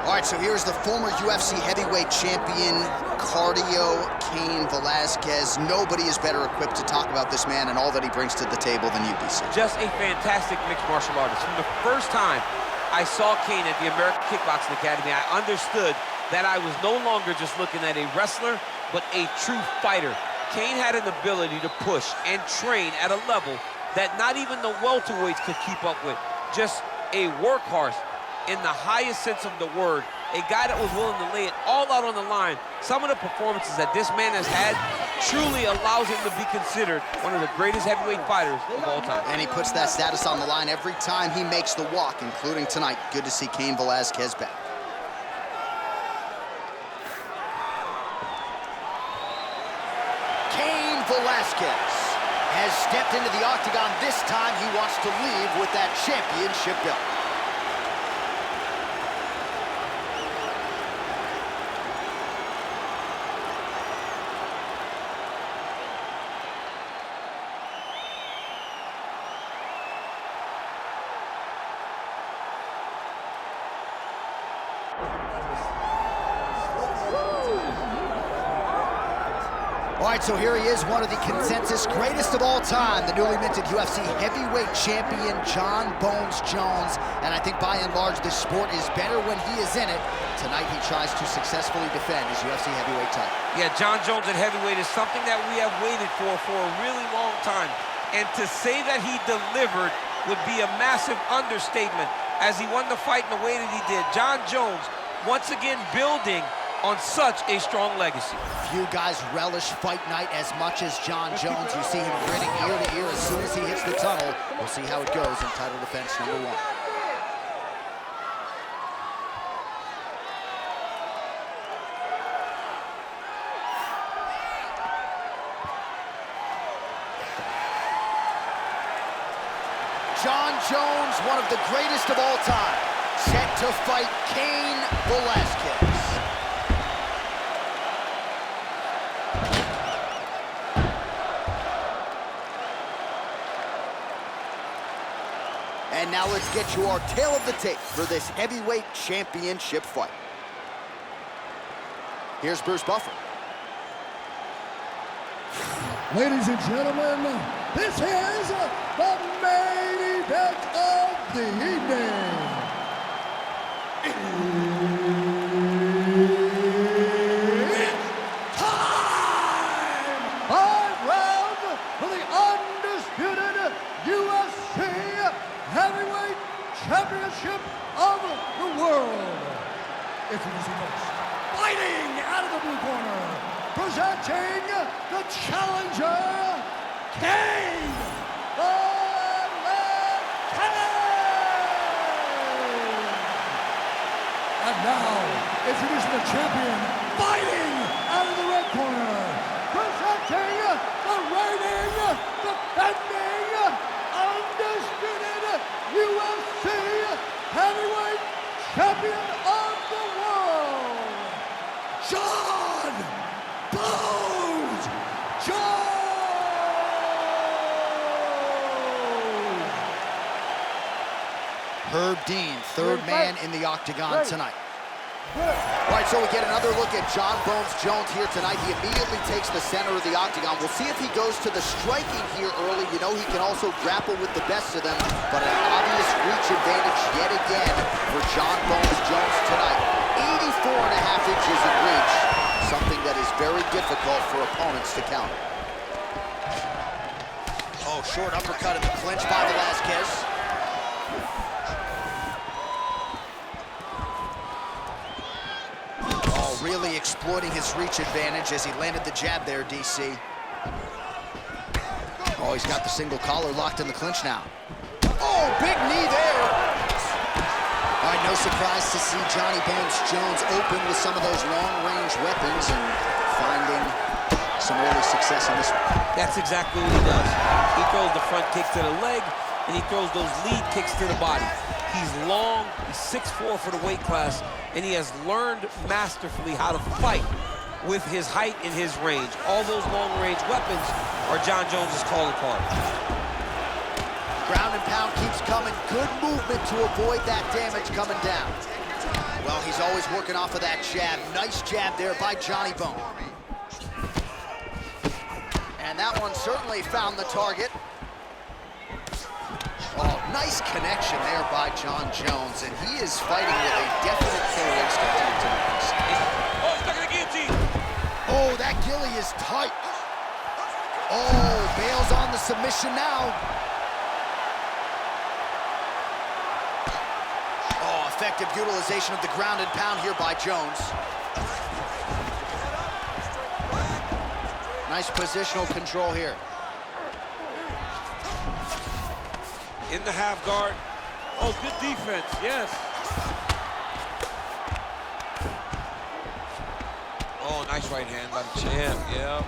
All right, so here's the former UFC heavyweight champion, cardio, Cain Velasquez. Nobody is better equipped to talk about this man and all that he brings to the table than you, BC. Just a fantastic mixed martial artist. From the first time I saw Cain at the American Kickboxing Academy, I understood that I was no longer just looking at a wrestler, but a true fighter. Cain had an ability to push and train at a level that not even the welterweights could keep up with. Just a workhorse in the highest sense of the word, a guy that was willing to lay it all out on the line. Some of the performances that this man has had truly allows him to be considered one of the greatest heavyweight fighters of all time. And he puts that status on the line every time he makes the walk, including tonight. Good to see Cain Velasquez back. Cain Velasquez has stepped into the octagon. This time he wants to leave with that championship belt. All right, so here he is, one of the consensus greatest of all time, the newly minted UFC heavyweight champion, Jon Bones Jones. And I think by and large, this sport is better when he is in it. Tonight, he tries to successfully defend his UFC heavyweight title. Yeah, Jon Jones at heavyweight is something that we have waited for a really long time. And to say that he delivered would be a massive understatement as he won the fight in the way that he did. Jon Jones, once again, building on such a strong legacy. Few guys relish fight night as much as Jon Jones. You see him grinning ear to ear as soon as he hits the tunnel. We'll see how it goes in title defense number 1. Jon Jones, one of the greatest of all time, set to fight Cain Velasquez. And now let's get you our tale of the tape for this heavyweight championship fight. Here's Bruce Buffer. Ladies and gentlemen, this is the main event of the evening. It's time! 5 rounds for the undisputed UFC Heavyweight Championship of the world. Introducing first, fighting out of the blue corner, presenting the challenger, Cain Velasquez. And now, introducing the champion, fighting out of the red corner, presenting the reigning, defending, undisputed UFC Heavyweight Champion of the world, Jon Bones Jones! Herb Dean, third man in the octagon tonight. All right, so we get another look at Jon Bones Jones here tonight. He immediately takes the center of the octagon. We'll see if he goes to the striking here early. You know, he can also grapple with the best of them, but an obvious reach advantage yet again for Jon Bones Jones tonight. 84.5 inches in reach, something that is very difficult for opponents to counter. Oh, short uppercut in the clinch by Velasquez. Really exploiting his reach advantage as he landed the jab there, DC. Oh, he's got the single collar locked in the clinch now. Oh, big knee there. All right, no surprise to see Johnny Bones Jones open with some of those long-range weapons and finding some early success on this one. That's exactly what he does. He throws the front kick to the leg, and he throws those lead kicks to the body. He's long, he's 6'4" for the weight class, and he has learned masterfully how to fight with his height and his range. All those long-range weapons are Jon Jones's calling card. Ground and pound keeps coming. Good movement to avoid that damage coming down. Well, he's always working off of that jab. Nice jab there by Johnny Bone. And that one certainly found the target. Oh, nice connection there by John Jones, and he is fighting with a definite full waist attack tonight. Oh, stuck in the guillotine. Oh, that gilly is tight. Oh, bails on the submission now. Oh, effective utilization of the ground and pound here by Jones. Nice positional control here. In the half guard. Oh, good defense, yes. Oh, nice right hand by the champ, yeah.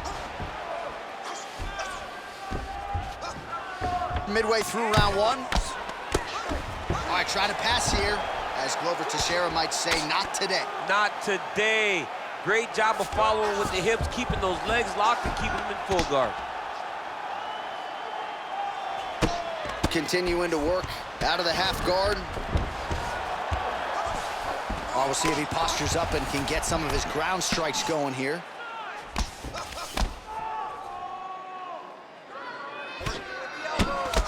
Midway through round one. All right, trying to pass here. As Glover Teixeira might say, not today. Not today. Great job of following with the hips, keeping those legs locked and keeping them in full guard. Continuing to work out of the half guard. Oh, we'll see if he postures up and can get some of his ground strikes going here.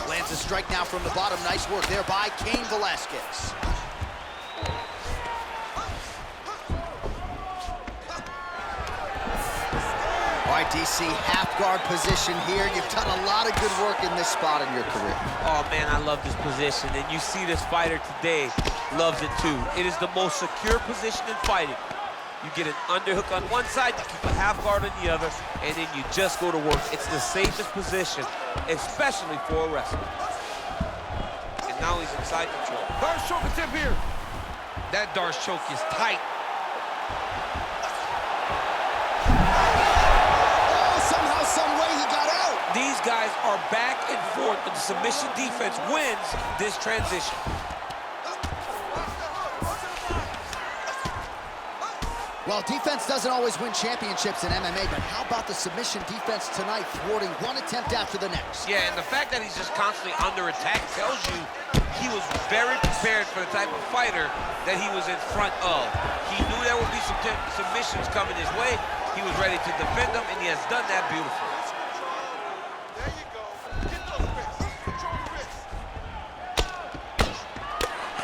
Lands a strike now from the bottom. Nice work there by Cain Velasquez. All right, DC, half guard position here. You've done a lot of good work in this spot in your career. Oh, man, I love this position. And you see this fighter today loves it, too. It is the most secure position in fighting. You get an underhook on one side, you keep a half guard on the other, and then you just go to work. It's the safest position, especially for a wrestler. And now he's inside control. Darce choke attempt here. That Darce choke is tight. These guys are back and forth, and the submission defense wins this transition. Well, defense doesn't always win championships in MMA, but how about the submission defense tonight, thwarting one attempt after the next? Yeah, and the fact that he's just constantly under attack tells you he was very prepared for the type of fighter that he was in front of. He knew there would be some submissions coming his way. He was ready to defend them, and he has done that beautifully.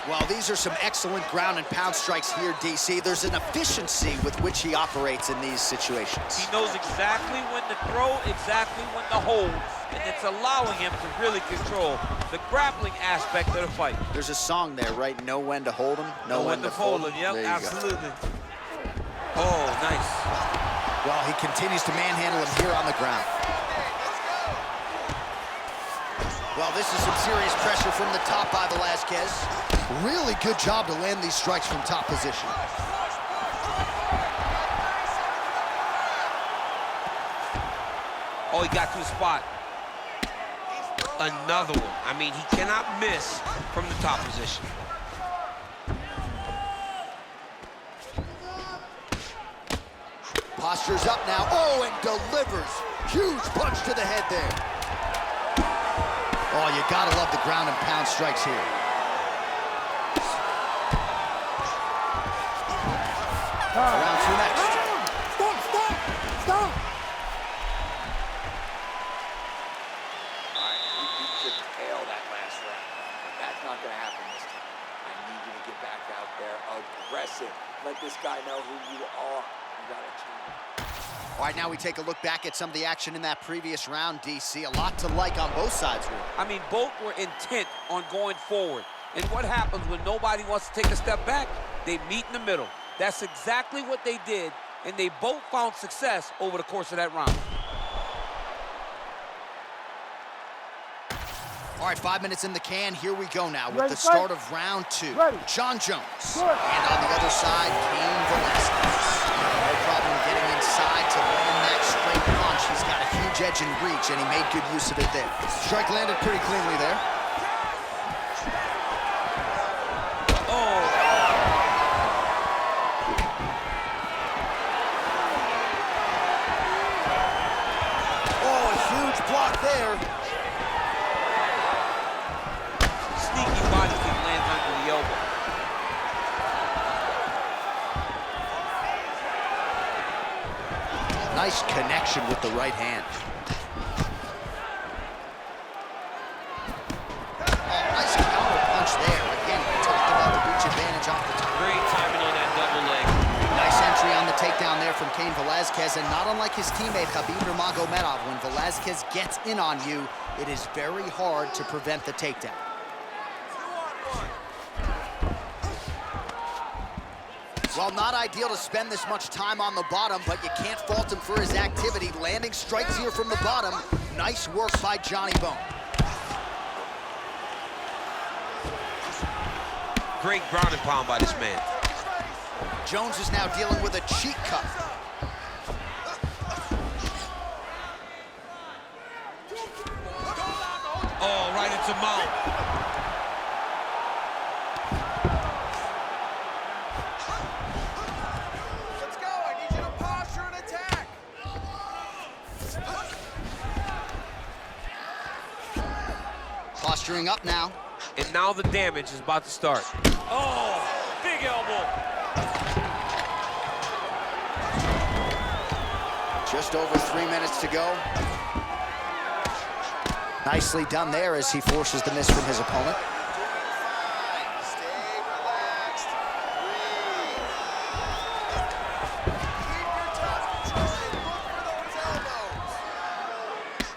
Well, these are some excellent ground and pound strikes here, DC. There's an efficiency with which he operates in these situations. He knows exactly when to throw, exactly when to hold, and it's allowing him to really control the grappling aspect of the fight. There's a song there, right? Know when to hold him, know when to fold him. Yep, absolutely. Oh, nice. Well, he continues to manhandle him here on the ground. Well, this is some serious pressure from the top by Velasquez. Really good job to land these strikes from top position. Oh, he got to the spot. Another one. I mean, he cannot miss from the top position. Postures up now. Oh, and delivers. Huge punch to the head there. Oh, you gotta love the ground and pound strikes here. Round two next. Stop! All right, you could tail that last round, but that's not going to happen this time. I need you to get back out there aggressive. Let this guy know who you are. You got to change. All right, now we take a look back at some of the action in that previous round, DC. A lot to like on both sides here. I mean, both were intent on going forward. And what happens when nobody wants to take a step back? They meet in the middle. That's exactly what they did, and they both found success over the course of that round. All right, 5 minutes in the can. Here we go now with the start of round two. John Jones. And on the other side, Cain Velasquez. No problem getting inside to land that straight punch. He's got a huge edge and reach, and he made good use of it there. Strike landed pretty cleanly there. Oh, a huge block there. Nice connection with the right hand. Oh, nice counter punch there. Again, we talked about the reach advantage off the top. Great timing on that double leg. Nice entry on the takedown there from Cain Velasquez, and not unlike his teammate Khabib Nurmagomedov, when Velasquez gets in on you, it is very hard to prevent the takedown. Well, not ideal to spend this much time on the bottom, but you can't fault him for his activity. Landing strikes here from the bottom. Nice work by Johnny Bone. Great ground and pound by this man. Jones is now dealing with a cheek cut. Oh, right into mount. Let's go. I need you to posture and attack. Posturing up now. And now the damage is about to start. Oh, big elbow. Just over 3 minutes to go. Nicely done there as he forces the miss from his opponent. Stay relaxed. Breathe. Keep your toes controlling. Look for those elbows.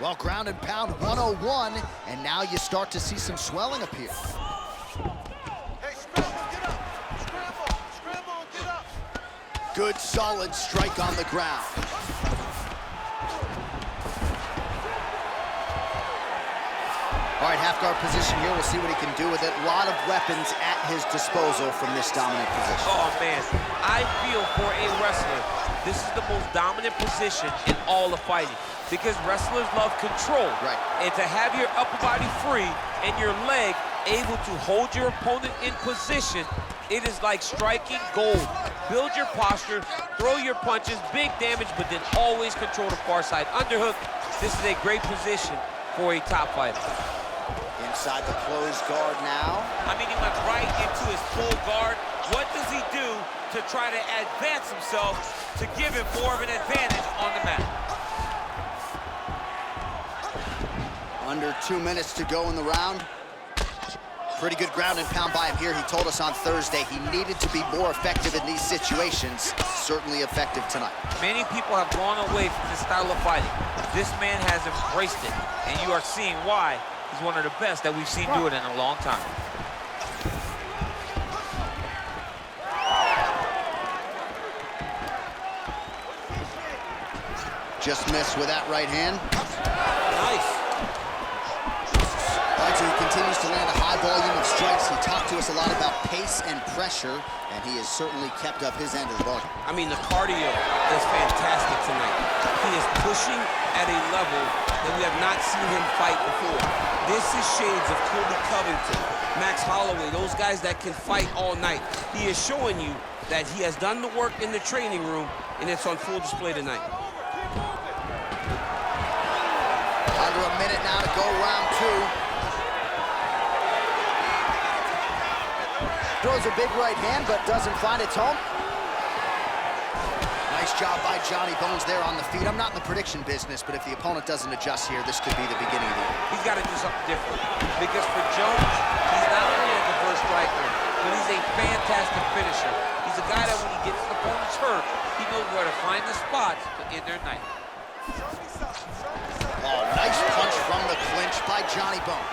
Well, ground and pound 101, and now you start to see some swelling appear. Hey, scramble, get up. Scramble, get up. Good, solid strike on the ground. All right, half guard position here. We'll see what he can do with it. A lot of weapons at his disposal from this dominant position. Oh, man. I feel for a wrestler, this is the most dominant position in all of fighting because wrestlers love control. Right. And to have your upper body free and your leg able to hold your opponent in position, it is like striking gold. Build your posture, throw your punches, big damage, but then always control the far side. Underhook, this is a great position for a top fighter. Inside the closed guard now. I mean, he went right into his full guard. What does he do to try to advance himself to give him more of an advantage on the mat? Under 2 minutes to go in the round. Pretty good ground and pound by him here. He told us on Thursday he needed to be more effective in these situations. Certainly effective tonight. Many people have gone away from this style of fighting. This man has embraced it, and you are seeing why he's one of the best that we've seen do it in a long time. Just missed with that right hand. Nice. All right, so he continues to land a high volume of strikes. He talked to us a lot about pace and pressure, and he has certainly kept up his end of the bargain. I mean, the cardio is fantastic tonight. He is pushing at a level that we have not seen him fight before. This is shades of Kobe Covington, Max Holloway, those guys that can fight all night. He is showing you that he has done the work in the training room, and it's on full display tonight. Under a minute now to go, round two. Throws a big right hand, but doesn't find its home. Nice job by Johnny Bones there on the feet. I'm not in the prediction business, but if the opponent doesn't adjust here, this could be the beginning of the end. He's got to do something different. Because for Jones, he's not only a diverse striker, but he's a fantastic finisher. He's a guy that when he gets the opponent's hurt, he knows where to find the spots to end their night. Oh, nice punch from the clinch by Johnny Bone.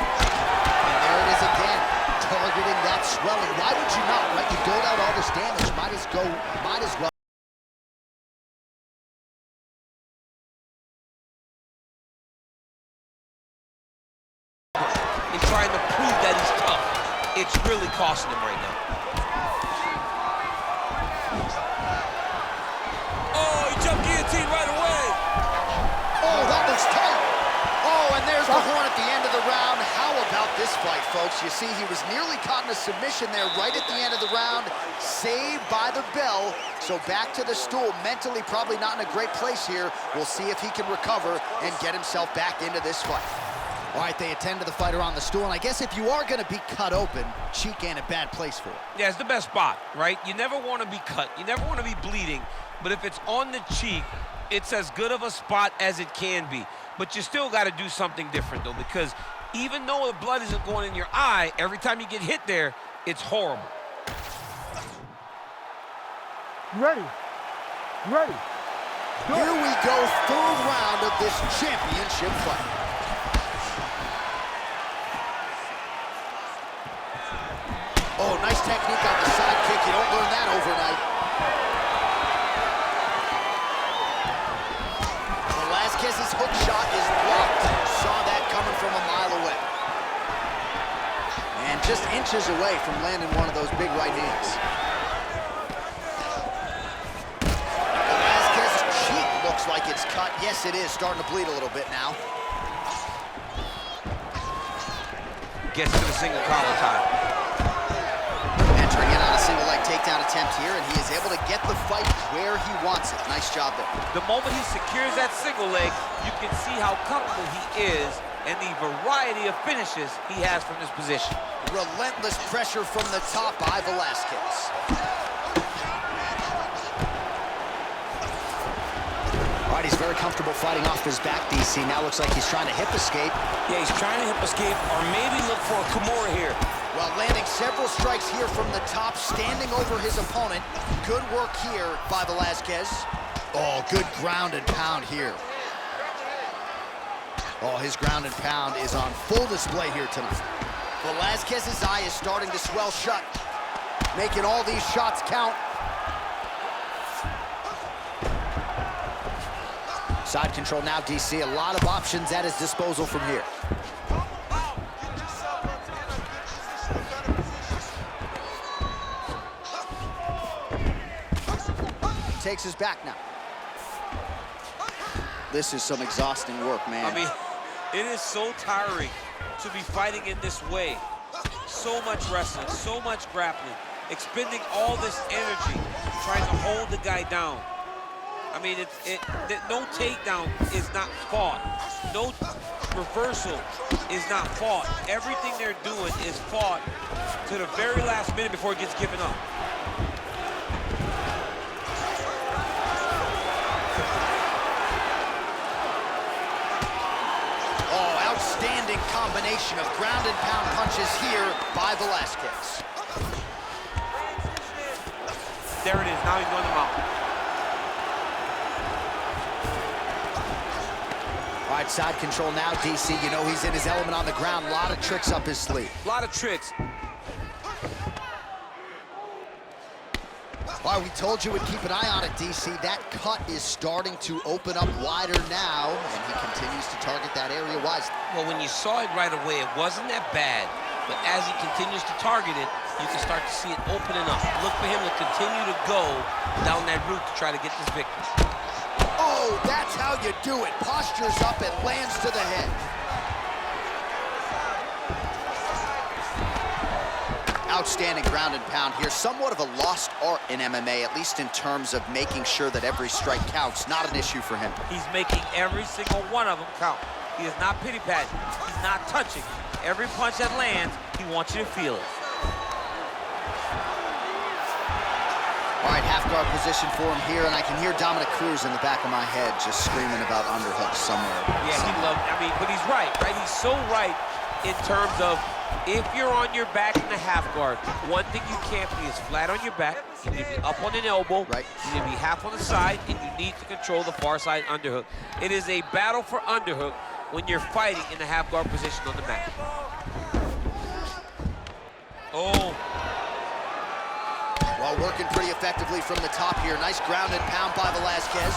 And there it is again, targeting that swelling. Why would you not, right? You doled out all this damage, might as well. In trying to prove that he's tough, it's really costing him right now. Oh, he jumped guillotine right away. Oh, that looks tight. Oh, and there's the horn at the end of the round. How about this fight, folks? You see, he was nearly caught in a submission there right at the end of the round. Saved by the bell. So back to the stool. Mentally probably not in a great place here. We'll see if he can recover and get himself back into this fight. All right, they attend to the fighter on the stool, and I guess if you are going to be cut open, cheek ain't a bad place for it. Yeah, it's the best spot, right? You never want to be cut. You never want to be bleeding. But if it's on the cheek, it's as good of a spot as it can be. But you still got to do something different, though, because even though the blood isn't going in your eye, every time you get hit there, it's horrible. Ready. Ready. Here we go, third round of this championship fight. Oh, nice technique on the side kick. You don't learn that overnight. Velasquez's hook shot is blocked. Saw that coming from a mile away. And just inches away from landing one of those big right hands. Velasquez's cheek looks like it's cut. Yes, it is. Starting to bleed a little bit now. Gets to the single collar tie. Entering in on a single leg takedown attempt here, and he is able to get the fight where he wants it. Nice job there. The moment he secures that single leg, you can see how comfortable he is and the variety of finishes he has from this position. Relentless pressure from the top by Velasquez. All right, he's very comfortable fighting off his back, DC. Now looks like he's trying to hip escape. Yeah, he's trying to hip escape or maybe look for a Kimura here. Well, landing several strikes here from the top, standing over his opponent. Good work here by Velasquez. Oh, good ground and pound here. Oh, his ground and pound is on full display here tonight. Velasquez's eye is starting to swell shut, making all these shots count. Side control now, DC. A lot of options at his disposal from here. Takes his back now. This is some exhausting work, man. I mean, it is so tiring to be fighting in this way. So much wrestling, so much grappling, expending all this energy trying to hold the guy down. I mean, no takedown is not fought. No reversal is not fought. Everything they're doing is fought to the very last minute before it gets given up. Outstanding combination of ground and pound punches here by Velasquez. There it is, now he's going to mount. All right, side control now, DC. You know he's in his element on the ground. A lot of tricks up his sleeve. A lot of tricks. All right, we told you we'd keep an eye on it, DC. That cut is starting to open up wider now, and he continues to target that area wisely. Well, when you saw it right away, it wasn't that bad. But as he continues to target it, you can start to see it opening up. Look for him to continue to go down that route to try to get this victory. Oh, that's how you do it. Postures up and lands to the head. Outstanding ground and pound here. Somewhat of a lost art in MMA, at least in terms of making sure that every strike counts. Not an issue for him. He's making every single one of them count. He is not pity-patting. He's not touching. Every punch that lands, he wants you to feel it. All right, half guard position for him here, and I can hear Dominic Cruz in the back of my head just screaming about underhooks somewhere. Yeah, he loves, I mean, but he's right? He's so right in terms of if you're on your back in the half guard, one thing you can't be is flat on your back. You need to be up on an elbow. Right. You need to be half on the side, and you need to control the far side underhook. It is a battle for underhook when you're fighting in the half guard position on the mat. Oh. Well, working pretty effectively from the top here. Nice ground and pound by Velasquez.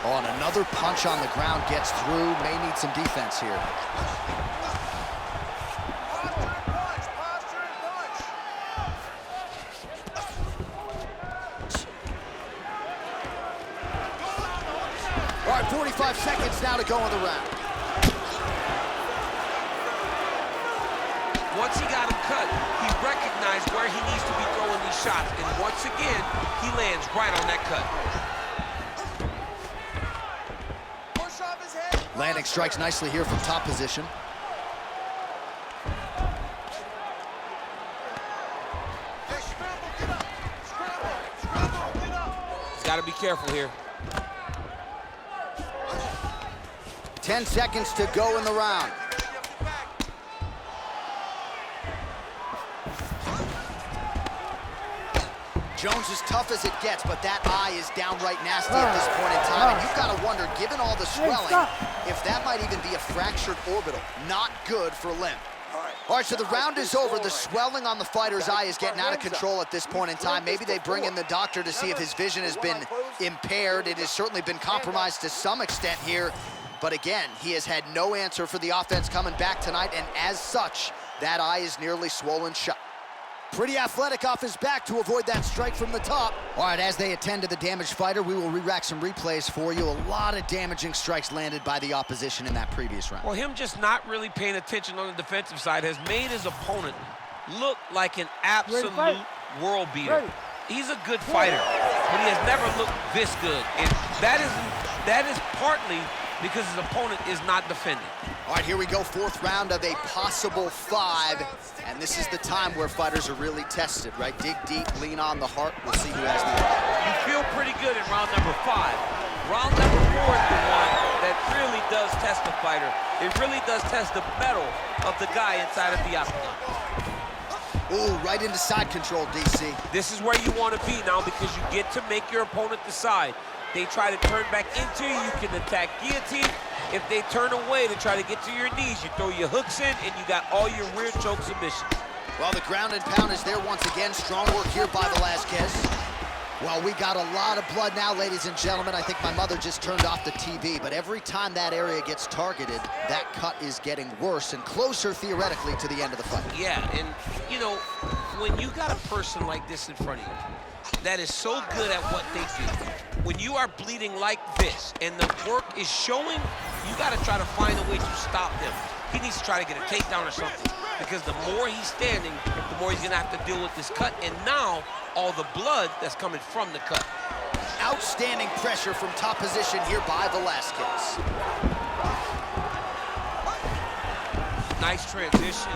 Oh, and another punch on the ground gets through. May need some defense here. All right, 45 seconds now to go in the round. Once he got him cut, he recognized where he needs to be throwing these shots. And once again, he lands right on that cut. Landing strikes nicely here from top position. He's got to be careful here. 10 seconds to go in the round. Jones is tough as it gets, but that eye is downright nasty at this point in time. And you've got to wonder, given all the swelling, if that might even be a fractured orbital. Not good for Lim. All right, so the round is over. The swelling on the fighter's eye is getting out of control at this point in time. Maybe they bring in the doctor to see if his vision has been impaired. It has certainly been compromised to some extent here. But again, he has had no answer for the offense coming back tonight, and as such, that eye is nearly swollen shut. Pretty athletic off his back to avoid that strike from the top. All right, as they attend to the damaged fighter, we will re-rack some replays for you. A lot of damaging strikes landed by the opposition in that previous round. Well, him just not really paying attention on the defensive side has made his opponent look like an absolute world beater. He's a good fighter, but he has never looked this good. And that is partly because his opponent is not defending. All right, here we go, fourth round of a possible 5. And this is the time where fighters are really tested, right? Dig deep, lean on the heart. We'll see who has the edge. You feel pretty good in round number 5. Round number 4 is the one that really does test the fighter. It really does test the mettle of the guy inside of the octagon. Ooh, right into side control, DC. This is where you want to be now because you get to make your opponent decide. They try to turn back into you, you can attack guillotine. If they turn away to try to get to your knees, you throw your hooks in and you got all your rear choke submissions. Well, the ground and pound is there once again. Strong work here by Velasquez. Well, we got a lot of blood now, ladies and gentlemen. I think my mother just turned off the TV, but every time that area gets targeted, that cut is getting worse and closer, theoretically, to the end of the fight. Yeah, and, you know, when you got a person like this in front of you that is so good at what they do, when you are bleeding like this and the work is showing, you got to try to find a way to stop him. He needs to try to get a takedown or something, because the more he's standing, the more he's going to have to deal with this cut, and now all the blood that's coming from the cut. Outstanding pressure from top position here by Velasquez. Nice transition.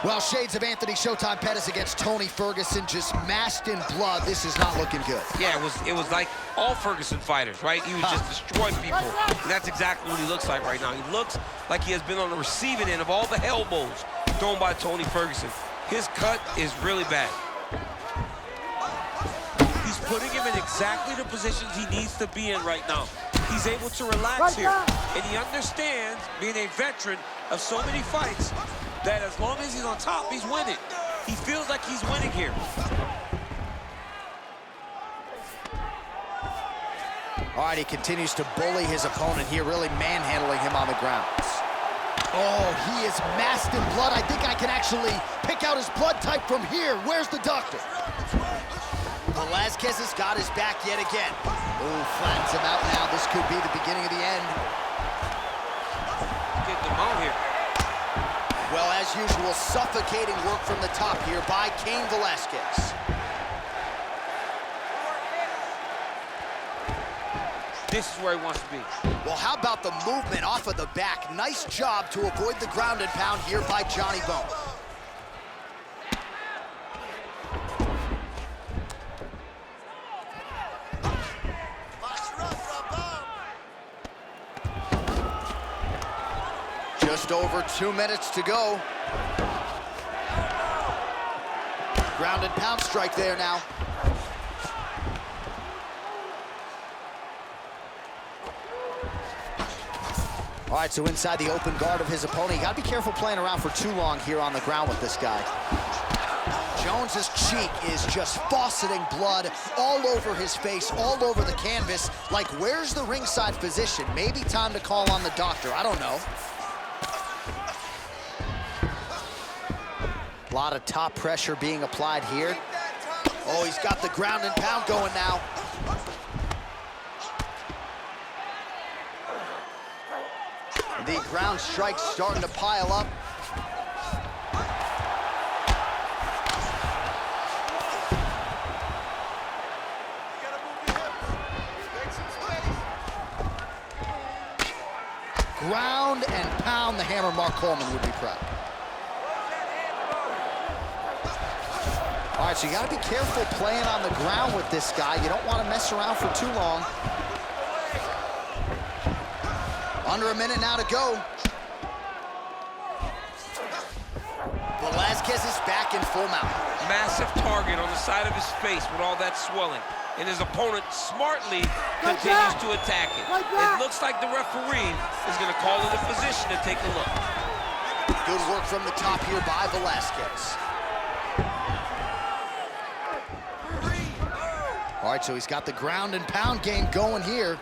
Well, shades of Anthony Showtime Pettis against Tony Ferguson, just masked in blood. This is not looking good. Yeah, it was like all Ferguson fighters, right? He was just destroying people. And that's exactly what he looks like right now. He looks like he has been on the receiving end of all the elbows thrown by Tony Ferguson. His cut is really bad. He's putting him in exactly the positions he needs to be in right now. He's able to relax here. And he understands, being a veteran of so many fights, that as long as he's on top, he's winning. He feels like he's winning here. All right, he continues to bully his opponent here, really manhandling him on the ground. Oh, he is masked in blood. I think I can actually pick out his blood type from here. Where's the doctor? Velasquez has got his back yet again. Oh, flattens him out now. This could be the beginning of the end. Getting him out here. Well, as usual, suffocating work from the top here by Cain Velasquez. This is where he wants to be. Well, how about the movement off of the back? Nice job to avoid the ground and pound here by Johnny Bones. Just over 2 minutes to go. Ground and pound strike there now. All right, so inside the open guard of his opponent. You gotta be careful playing around for too long here on the ground with this guy. Jones's cheek is just fauceting blood all over his face, all over the canvas. Like, where's the ringside physician? Maybe time to call on the doctor, I don't know. A lot of top pressure being applied here. Oh, he's got the ground and pound going now. The ground strikes starting to pile up. Ground and pound the hammer. Mark Coleman would be proud. All right, so you got to be careful playing on the ground with this guy. You don't want to mess around for too long. Under a minute now to go. Velasquez is back in full mount. Massive target on the side of his face with all that swelling. And his opponent smartly continues to attack it. It looks like the referee is going to call it a physician to take a look. Good work from the top here by Velasquez. All right, so he's got the ground and pound game going here.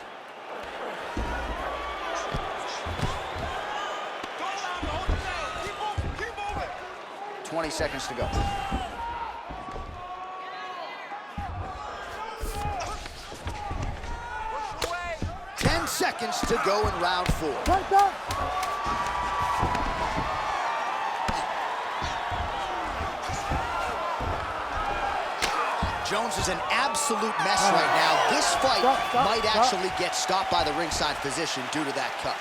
20 seconds to go. Seconds to go in round 4. Jones is an absolute mess right now. This fight might actually get stopped by the ringside physician due to that cut.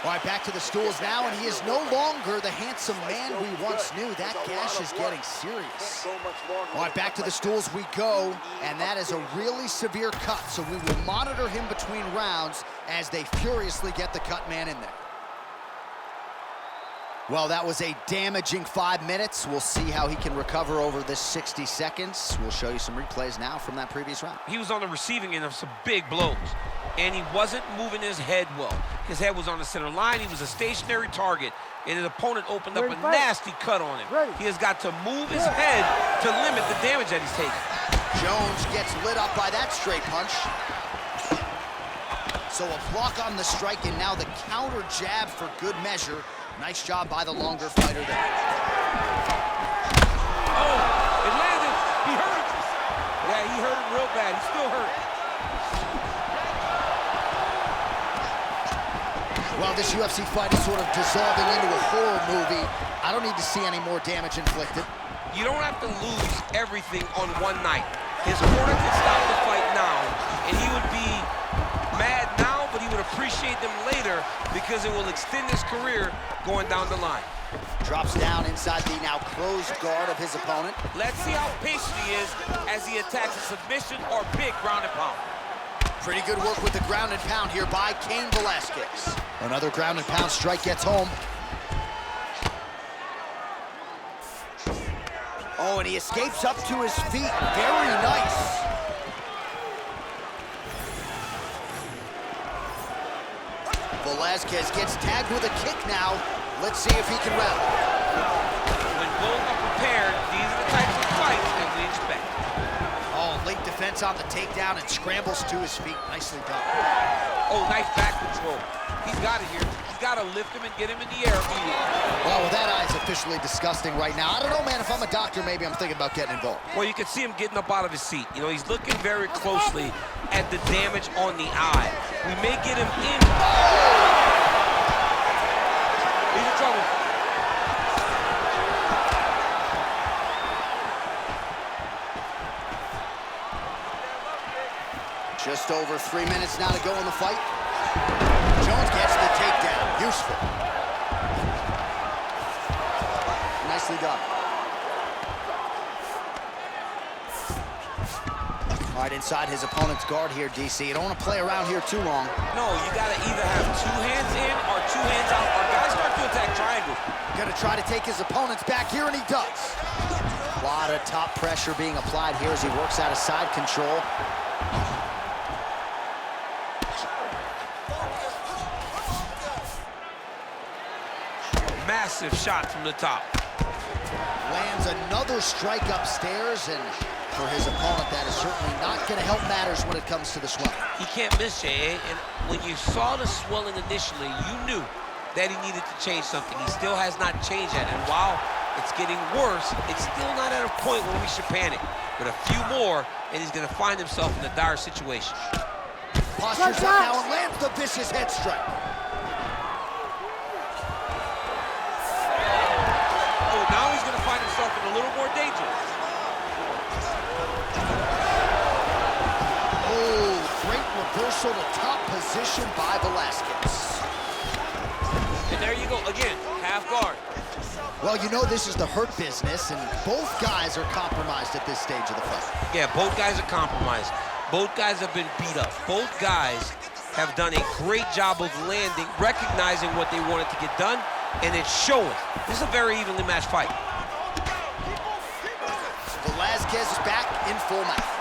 All right, back to the stools now, and he is no longer the handsome man we once knew. That gash is getting serious. All right, back to the stools we go, and that is a really severe cut, so we will monitor him between rounds as they furiously get the cut man in there. Well, that was a damaging 5 minutes. We'll see how he can recover over this 60 seconds. We'll show you some replays now from that previous round. He was on the receiving end of some big blows, and he wasn't moving his head well. His head was on the center line. He was a stationary target, and his opponent opened up a nasty cut on him. He has got to move his head to limit the damage that he's taking. Jones gets lit up by that straight punch. So a block on the strike, and now the counter jab for good measure. Nice job by the longer fighter there. Oh, it landed. He hurt him. Yeah, he hurt him real bad. He's still hurt. Well, this UFC fight is sort of dissolving into a horror movie. I don't need to see any more damage inflicted. You don't have to lose everything on one night. His opponent can stop the fight now, and he would be mad now, but he would appreciate them later because it will extend his career going down the line. Drops down inside the now closed guard of his opponent. Let's see how patient he is as he attacks a submission or big ground and pound. Pretty good work with the ground and pound here by Cain Velasquez. Another ground and pound strike gets home. Oh, and he escapes up to his feet. Very nice. Velasquez gets tagged with a kick now. Let's see if he can rally. When both are prepared, these are the types of fights that we expect. Oh, late defense on the takedown and scrambles to his feet. Nicely done. Oh, nice back control. He's got it here. He's got to lift him and get him in the air immediately. Well, that eye's officially disgusting right now. I don't know, man. If I'm a doctor, maybe I'm thinking about getting involved. Well, you can see him getting up out of his seat. You know, he's looking very closely at the damage on the eye. We may get him in. He's in trouble. Just over 3 minutes now to go in the fight. Jones gets the takedown. Useful. Nicely done. All right, inside his opponent's guard here, DC. You don't want to play around here too long. No, you got to either have 2 hands in or 2 hands out, or guys start to attack triangle. Gonna try to take his opponents back here, and he does. A lot of top pressure being applied here as he works out of side control. Massive shot from the top. Lands another strike upstairs, and for his opponent, that is certainly not going to help matters when it comes to the swelling. He can't miss, Jay. And when you saw the swelling initially, you knew that he needed to change something. He still has not changed that. And while it's getting worse, it's still not at a point where we should panic. But a few more, and he's going to find himself in a dire situation. Postures up now and lands the vicious head strike. Oh, now he's going to find himself in a little more danger. Oh, great reversal to top position by Velasquez. you go. Again, half guard. Well, you know this is the hurt business, and both guys are compromised at this stage of the fight. Yeah, both guys are compromised. Both guys have been beat up. Both guys have done a great job of landing, recognizing what they wanted to get done, and it's showing. This is a very evenly matched fight. Velasquez is back in full mouth.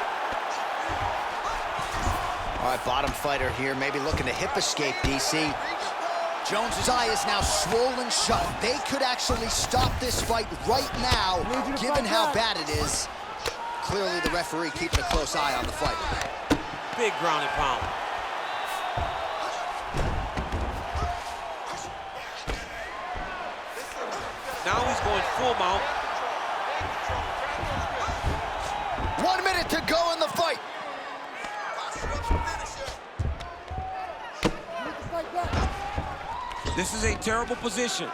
All right, bottom fighter here, maybe looking to hip escape, DC. Jones's eye is now swollen shut. They could actually stop this fight right now, given how bad it is. Clearly, the referee keeping a close eye on the fight. Big ground and pound. Now he's going full mount. 1 minute to go in the fight. This is a terrible position.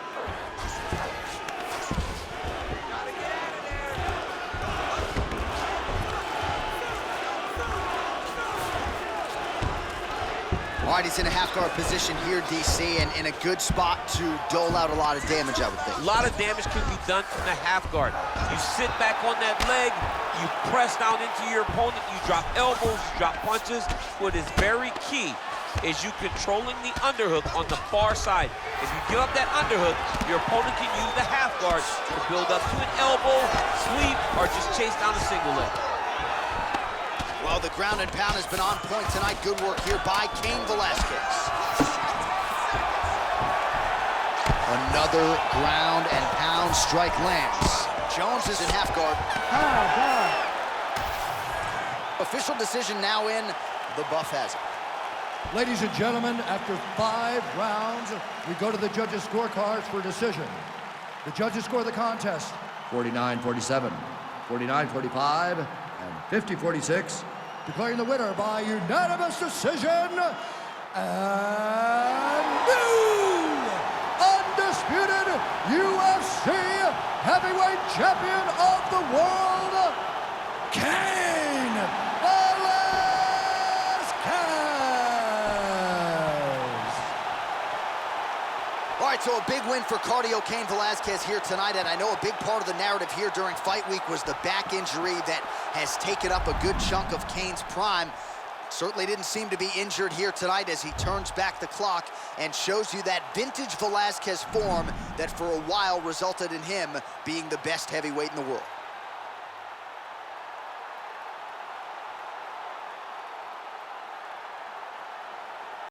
All right, he's in a half-guard position here, DC, and in a good spot to dole out a lot of damage, I would think. A lot of damage can be done from the half guard. You sit back on that leg, you press down into your opponent, you drop elbows, you drop punches. What is very key is you controlling the underhook on the far side. If you give up that underhook, your opponent can use the half guard to build up to an elbow, sweep, or just chase down a single leg. Well, the ground and pound has been on point tonight. Good work here by Cain Velasquez. Another ground and pound strike lands. Jones is in half guard. Official decision now in. The buff has it. Ladies and gentlemen, after 5 rounds, we go to the judges' scorecards for decision. The judges score the contest 49-47, 49-45, and 50-46, declaring the winner by unanimous decision, and new undisputed UFC heavyweight champion of the world, Cain Velasquez. All right, so a big win for cardio Cain Velasquez here tonight, and I know a big part of the narrative here during fight week was the back injury that has taken up a good chunk of Cain's prime. Certainly didn't seem to be injured here tonight as he turns back the clock and shows you that vintage Velasquez form that for a while resulted in him being the best heavyweight in the world.